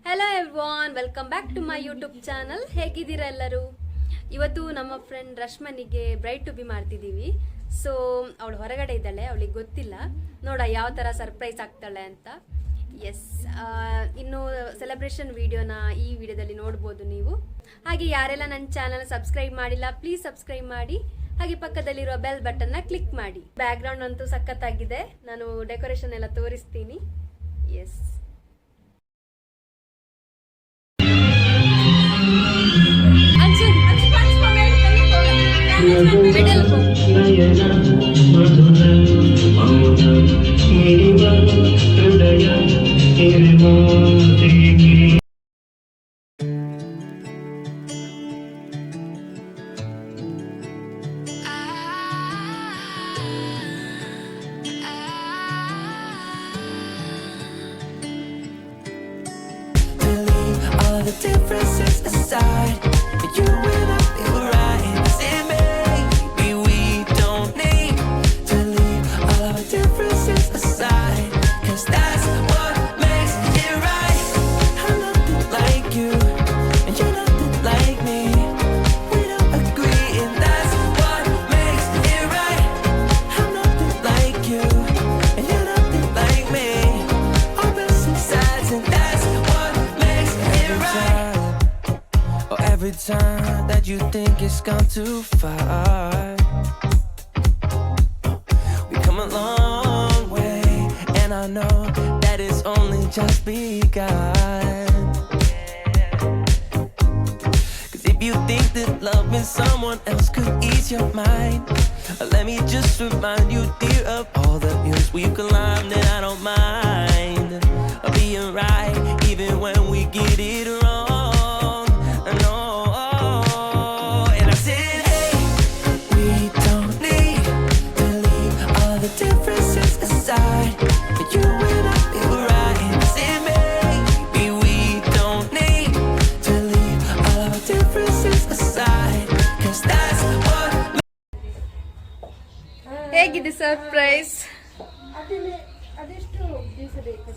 Hello everyone, welcome back to my YouTube channel. ಹೇಗಿದ್ದೀರಾ ಎಲ್ಲರೂ? ಇವತ್ತು ನಮ್ಮ ಫ್ರೆಂಡ್ ರಶ್ಮನಿಗೆ ಬ್ರೈಡ್ ಟು ಬಿ ಮಾಡ್ತಿದ್ದೀವಿ. ಸೊ ಅವಳು ಹೊರಗಡೆ ಇದ್ದಾಳೆ, ಅವಳಿಗೆ ಗೊತ್ತಿಲ್ಲ. ನೋಡ ಯಾವ ಥರ ಸರ್ಪ್ರೈಸ್ ಆಗ್ತಾಳೆ ಅಂತ. ಎಸ್, ಇನ್ನು ಸೆಲೆಬ್ರೇಷನ್ ವಿಡಿಯೋನ ಈ ವಿಡಿಯೋದಲ್ಲಿ ನೋಡ್ಬೋದು ನೀವು. ಹಾಗೆ ಯಾರೆಲ್ಲ ನನ್ನ ಚಾನಲ್ ಸಬ್ಸ್ಕ್ರೈಬ್ ಮಾಡಿಲ್ಲ, ಪ್ಲೀಸ್ ಸಬ್ಸ್ಕ್ರೈಬ್ ಮಾಡಿ. ಹಾಗೆ ಪಕ್ಕದಲ್ಲಿರುವ ಬೆಲ್ ಬಟನ್ನ ಕ್ಲಿಕ್ ಮಾಡಿ. ಬ್ಯಾಕ್ ಗ್ರೌಂಡ್ ಅಂತೂ ಸಖತ್ತಾಗಿದೆ. ನಾನು ಡೆಕೋರೇಷನ್ ಎಲ್ಲ ತೋರಿಸ್ತೀನಿ. Yes, the differences aside, you and I feel right. Say maybe we don't need to leave all our differences aside, 'cause that's what makes it right. I'm nothing like you, and you're nothing like me. We don't agree, and that's what makes it right. I'm nothing like you, and you're nothing like me. Opposite sides, and that's what makes it right. Oh, every time that you think it's gone too far, we come a long way, and I know that it's only just begun. 'Cause if you think that loving someone else could ease your mind, let me just remind you, dear, of all the hills we climbed, and I don't mind being right even when we get it wrong. No, and I said, hey, we don't need to leave all the differences aside, but you and I feel right. I said, maybe we don't need to leave all our differences aside, 'cause that's what. ಹೇಗಿದೆ surprise? ಅದೆಷ್ಟು ದಿವಸ ಬೇಕು?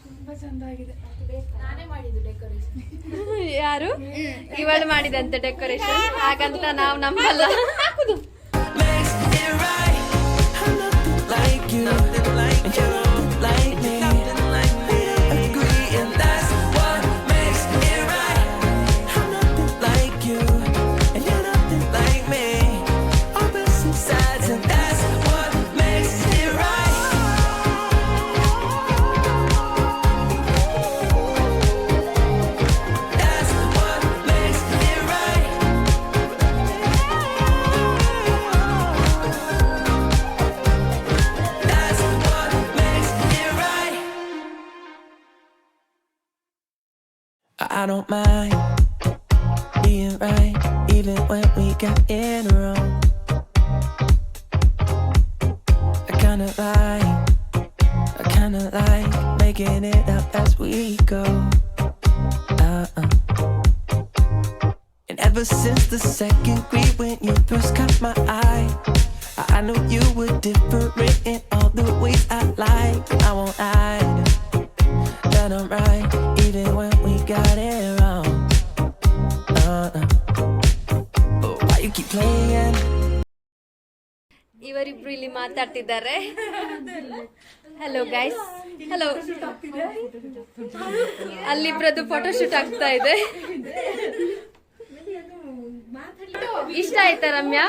ತುಂಬಾ ಚಂದಾಗಿದೆ. ನಾನೇ ಮಾಡಿದ್ದು decoration. ಯಾರು? ಇವಳು ಮಾಡಿದಂತೆ ಡೆಕೋರೇಷನ್. ಹಾಗಂತ ನಾವು ನಂಬಲ್ಲ. Makes it right. I'm nothing like you, and you're nothing like me. We don't agree, and that's what makes it right. I'm nothing like you, and you're nothing like me. Opposite sides, and that's what makes it right. That's what makes it right. That's what makes it right. I don't mind being right, even when we got it wrong. I kinda like making it up as we go. And ever since the second grade, when you first caught my eye, I knew you were different in all the ways I like. I won't hide that I'm right, even when we got it wrong. But why you keep playing? ಇವರಿಬ್ರು ಇಲ್ಲಿ ಮಾತಾಡ್ತಿದ್ದಾರೆ. Hello guys, hello. ಅಲ್ಲಿಬ್ರದ್ದು photoshoot ಆಗ್ತಾ ಇದೆ. ಇಷ್ಟ ಆಯ್ತಾ ರಮ್ಯಾ?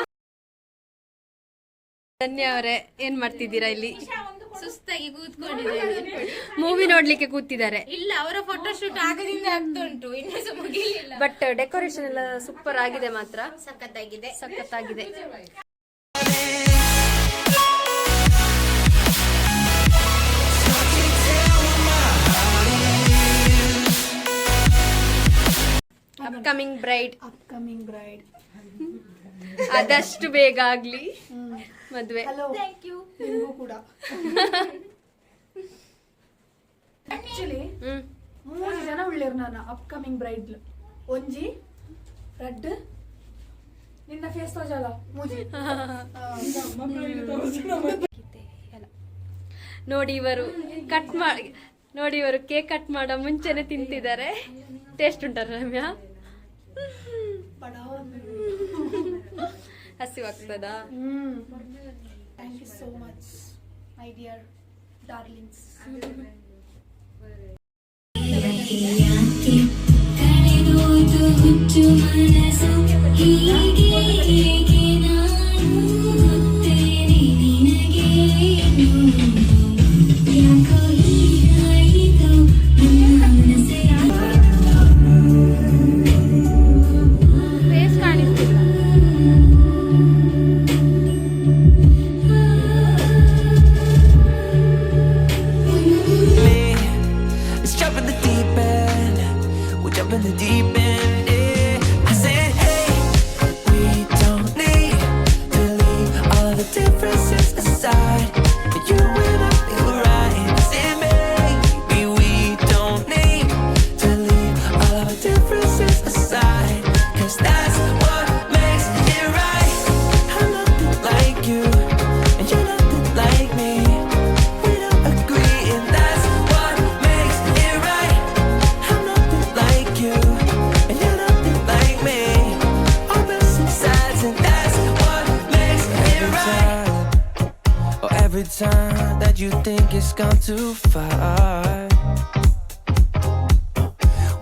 ಧನ್ಯ ಅವರೇ, ಏನ್ ಮಾಡ್ತಿದ್ದೀರಾ ಇಲ್ಲಿ? ಸುಸ್ತಾಗಿ ಕೂತ್ಕೊಂಡಿದ್ದೇನೆ. ಮೂವಿ ನೋಡ್ಲಿಕ್ಕೆ ಕೂತಿದ್ದಾರೆ. ಇಲ್ಲ, ಅವರ ಫೋಟೋಶೂಟ್ ಆಗದಿಂದ ಆಗ್ತಾ ಉಂಟು, ಇನ್ನೂ ಸಹ ಮುಗಿಲಿಲ್ಲ. ಬಟ್ ಡೆಕೋರೇಷನ್ ಎಲ್ಲ ಸೂಪರ್ ಆಗಿದೆ, ಮಾತ್ರ ಸಖತ್ತಾಗಿದೆ. ಸಖತ್ತಾಗಿದೆ. ಅಪ್ಕಮಿಂಗ್ ಬ್ರೈಡ್ ಆದಷ್ಟು ಬೇಗ ಆಗ್ಲಿ ಮದ್ವೆ. Thank you. ನಿಮಗೂ ಕೂಡ. ಆಕ್ಚುಲಿ 3 ಜನ ಉಳ್ಳೇರು ನಾನು ಅಪ್ಕಮಿಂಗ್ ಬ್ರೈಡ್. ಒಂಜಿ ರೆಡ್ ನಿನ್ನ ಫೇಸ್ ತೋಜಲ್ಲ ಮೂಜಿ. ನೋಡಿ, ಇವರು ಕಟ್ ಮಾಡಿ ನೋಡಿ ಇವರು ಕೇಕ್ ಕಟ್ ಮಾಡೋ ಮುಂಚೆನೆ ತಿಂತಿದ್ದಾರೆ. ಟೇಸ್ಟ್ ಉಂಟ ರಮ್ಯಾ? ಹಸಿವಾಗ್ತದಾ? Thank you so much my dear darlings. ಕಳೆದೋದು ಹುಚ್ಚು ಮನಸ್ಸು ಹೀಗೆ ಹೇಗೆ ನಾನು ಗೊತ್ತೇನೆ ನಿನಗೆ ಯಾಕೋ ಹೀಗಾಯಿತು ನನ್ನ ಮನಸ್ಸೇ ಫೇಸ್ ಕಾಣಿಸ್ತಿಲ್ಲ. Let's jump in the deep end. We'll jump in the deep end. Yeah. I said, hey, we don't need to leave all of the differences aside. You and I feel right. I said, maybe we don't need to leave all of the differences aside. 'Cause that's what makes it right. I'm nothing like you, and you're nothing like me. We don't agree, and that's what makes it right. I'm nothing like you, and you're nothing like me. Opposite sides, and that's what makes it right. Oh, every time that you think it's gone too far,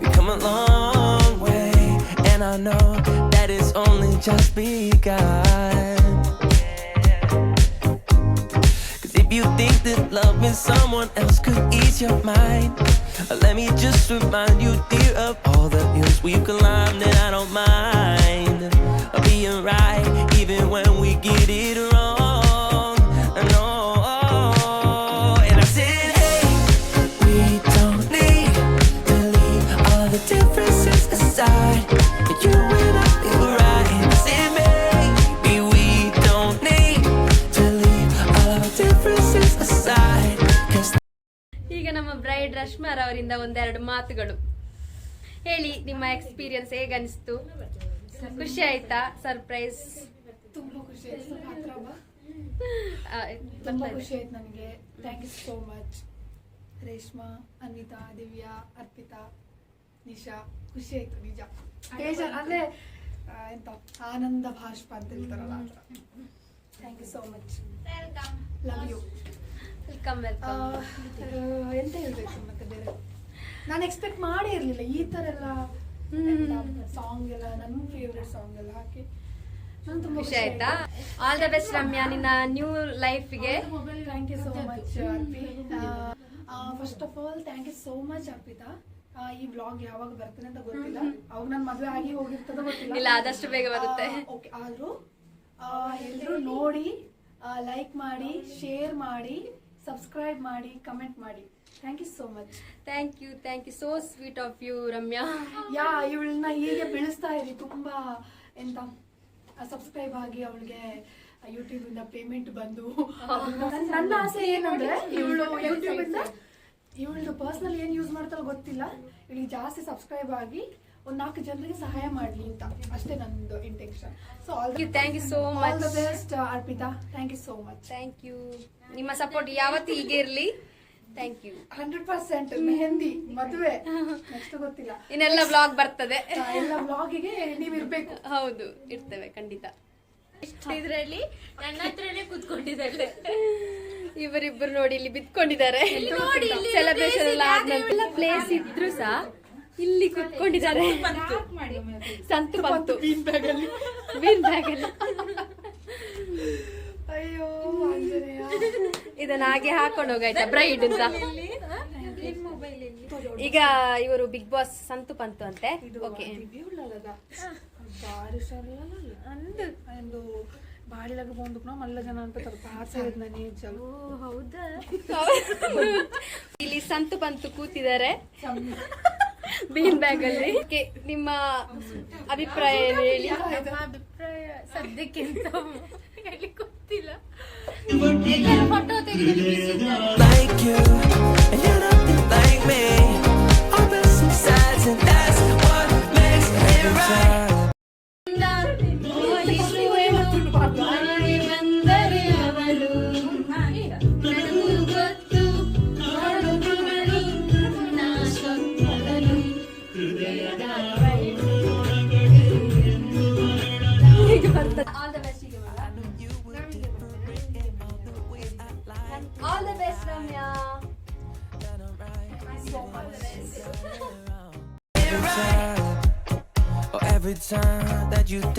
we come a long way, and I know that it's only just begun. 'Cause if you think that love with someone else could ease your mind, let me just remind you, dear, of all the hills we climb, that I don't mind being right, even when we get it wrong. No, and I said, hey, we don't need to leave all the differences aside. You and I feel right. I said, maybe we don't need to leave all of the differences aside. 'Cause ಈಗ ನಮ್ಮ bride ರಶ್ಮಾರ್ ಅವರಿಂದ ಒಂದೆರಡು ಮಾತುಗಳು ಹೇಳಿ. ನಿಮ್ಮ experience ಹೇಗನ್ನಿಸ್ತು? ಖುಷಿ ಆಯ್ತಾ? Surprise ತುಂಬಾ ಖುಷಿ ಆಯ್ತು. ಸ್ವಲ್ಪ ಹತ್ರ ಬಾ. ತುಂಬಾ ಖುಷಿ ಆಯ್ತು ನನಗೆ. Thank you so much Reshma, Anvita, Divya, Arpita, Nisha. ಖುಷಿ ಆಯ್ತು ನಿಜ. ಬೇಜಾರ್ ಅಂದ್ರೆ ಎಂತ ಆನಂದ ಭಾಷ್ಪ ಅಂತ ಹೇಳ್ತಾರಲ್ಲ ಆ ಥರ. Thank you so much. Love you. Welcome welcome. ಎಂತ ಹೇಳ್ಬೇಕು ಮತ್ತೆ ಬೇರೆ? ನಾನು ಎಕ್ಸ್ಪೆಕ್ಟ್ ಮಾಡೇ ಇರ್ಲಿಲ್ಲ ಈ ತರ ಎಲ್ಲ ಸಾಂಗ್ ಎಲ್ಲ, ನನ್ನ ಫೇವ್ರೆಟ್ ಸಾಂಗ್ ಎಲ್ಲ ಹಾಕಿ. ನಾನು ತುಂಬಾ ಖುಷಿ ಆಯ್ತಾ? ಆಲ್ ದ ಬೆಸ್ಟ್ ರಮ್ಯಾ, ನಿನ್ನ ನ್ಯೂ ಲೈಫ್ಗೆ. Thank you so much Arpi. First of all thank you so much Arpita. ಈ ಬ್ಲಾಗ್ ಯಾವಾಗ ಬರ್ತೇನೆ ಅಂತ ಗೊತ್ತಿಲ್ಲ, ಅವಾಗ ನನ್ನ ಮದುವೆ ಆಗಿ ಹೋಗಿರ್ತದೋ ಗೊತ್ತಿಲ್ಲ. ಇಲ್ಲ, ಆದಷ್ಟು ಬೇಗ ಬರುತ್ತೆ. ಓಕೆ, ಆದ್ರೂ ಎಲ್ಲರೂ ನೋಡಿ, ಲೈಕ್ ಮಾಡಿ, ಶೇರ್ ಮಾಡಿ, ಸಬ್ಸ್ಕ್ರೈಬ್ ಮಾಡಿ, ಕಮೆಂಟ್ ಮಾಡಿ. Thank you so much. Thank you so sweet of you Ramya. ಇವಳನ್ನ ಹೀಗೆ ಬೆಳೆಸ್ತಾ ಇರಿ. ತುಂಬಾ ಎಂತ ಸಬ್ಸ್ಕ್ರೈಬ್ ಆಗಿ ಅವಳಿಗೆ ಯೂಟ್ಯೂಬ್ ಇಂದ ಪೇಮೆಂಟ್ ಬಂದು. ನನ್ನ ಆಸೆ ಏನಂದ್ರೆ ಇವಳು ಯೂಟ್ಯೂಬ್ ಇಂದ ಇವಳು ಪರ್ಸನಲ್ ಏನ್ ಯೂಸ್ ಮಾಡ್ತಾರೋ ಗೊತ್ತಿಲ್ಲ, ಇವಳಿಗೆ ಜಾಸ್ತಿ ಸಬ್ಸ್ಕ್ರೈಬ್ ಆಗಿ ಒಂದ್ 4 ಜನರಿಗೆ ಸಹಾಯ ಮಾಡ್ಲಿ ಅಂತ ಅಷ್ಟೇ ನಂದು intention. So thank you so much. All the best Arpita. Thank you so much. Thank you. ನಿಮ್ಮ ಸಪೋರ್ಟ್ ಯಾವತ್ತೂ ಹೀಗೆ ಇರ್ಲಿ. Thank you. 100% ಮೆಹಂದಿ ಮದುವೆ ನೆಕ್ಸ್ಟ್ ಗೊತ್ತಿಲ್ಲ, ಇನ್ನೆಲ್ಲ ಬ್ಲಾಗ್ ಬರ್ತದೆ. ಎಲ್ಲ ಬ್ಲಾಗಿಗೆ ನೀವ್ ಇರ್ಬೇಕು. ಹೌದು, ಇರ್ತೇವೆ ಖಂಡಿತ. ಇದ್ರಲ್ಲಿ ನನ್ನ ಹತ್ರನೇ ಕೂತ್ಕೊಂಡಿದ್ದಾಳೆ. ಇವರಿಬ್ಬರು ನೋಡಿ ಇಲ್ಲಿ ಬಿತ್ಕೊಂಡಿದ್ದಾರೆ. ಸೆಲೆಬ್ರೇಷನ್ ಎಲ್ಲ ಆದ್ಮೇಲೆ ಪ್ಲೇಸ್ ಇದ್ರು ಸಹ ಇಲ್ಲಿ ಕುತ್ಕೊಂಡಿದ್ದಾರೆ. ಸಂತು ಬಂತು ಬೀನ್ ಬ್ಯಾಗ್ ಅಲ್ಲಿ. ಅಯ್ಯೋ ಆಂಜನೇಯ. ಇದನ್ನ ಹಾಗೆ ಹಾಕೊಂಡು ಹೋಗಾಯ್ತಾ ಬ್ರೈಡ್ ಅಂತ. ಈಗ ಇವರು ಬಿಗ್ ಬಾಸ್ ಸಂತು ಪಂತು ಅಂತೆ. ಓಕೆ, ಬಾಡಿಲಾಗ ಬಂದು ಮಲ್ಲ ಜನ ಅಂತ ಪಾರ್ಸನೆ. ಹೌದಾ? ಇಲ್ಲಿ ಸಂತು ಪಂತು ಕೂತಿದ್ದಾರೆ ಬೀನ್ ಬ್ಯಾಗ್ ಅಲ್ಲಿ. ನಿಮ್ಮ ಅಭಿಪ್ರಾಯ ಏನು ಹೇಳಿ? ನಮ್ಮ ಅಭಿಪ್ರಾಯ ಸದ್ಯಕ್ಕಿಂತ ಹೇಳಿ ಗೊತ್ತಿಲ್ಲ. Photo like you, and you're nothing like me. Opposite sides, and that's what makes it right. ಬಂದರೆ ಅವಳು ನನಗೂ ಗೊತ್ತು ನೋಡುವಳು ಸೌಮ್ಯ. Every time that you think